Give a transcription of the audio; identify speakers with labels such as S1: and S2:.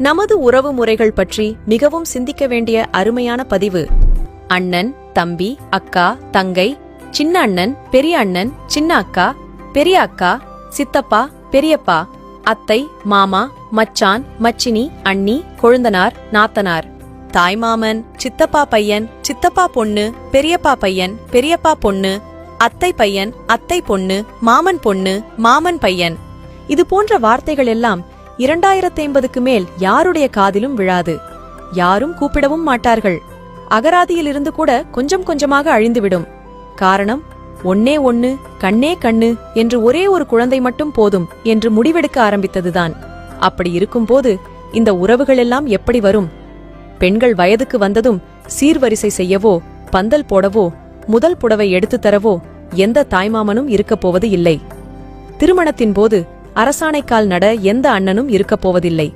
S1: நமது உறவு முறைகள் பற்றி மிகவும் சிந்திக்க வேண்டிய அருமையான பதிவு. அண்ணன், தம்பி, அக்கா, தங்கை, சின்ன அண்ணன், பெரிய அண்ணன், சின்ன அக்கா, பெரிய அக்கா, சித்தப்பா, பெரியப்பா, அத்தை, மாமா, மச்சான், மச்சினி, அண்ணி, கொழுந்தனார், நாத்தனார், தாய்மாமன், சித்தப்பா பையன், சித்தப்பா பொண்ணு, பெரியப்பா பையன், பெரியப்பா பொண்ணு, அத்தை பையன், அத்தை பொண்ணு, மாமன் பொண்ணு, மாமன் பையன். இது போன்ற வார்த்தைகள் எல்லாம் 2050க்கு மேல் யாருடைய காதிலும் விழாது. யாரும் கூப்பிடவும் மாட்டார்கள். அகராதியிலிருந்து கூட கொஞ்சம் கொஞ்சமாக அழிந்துவிடும். காரணம், ஒன்னே ஒன்னு, கண்ணே கண்ணு என்று ஒரே ஒரு குழந்தை மட்டும் போதும் என்று முடிவெடுக்க ஆரம்பித்ததுதான். அப்படி இருக்கும்போது இந்த உறவுகளெல்லாம் எப்படி வரும்? பெண்கள் வயதுக்கு வந்ததும் சீர்வரிசை செய்யவோ, பந்தல் போடவோ, முதல் புடவை எடுத்துத் தரவோ எந்த தாய்மாமனும் இருக்கப் போவது இல்லை. திருமணத்தின் போது அரசாணைக்கால் நட எந்த அண்ணனும் இருக்கப் போவதில்லை.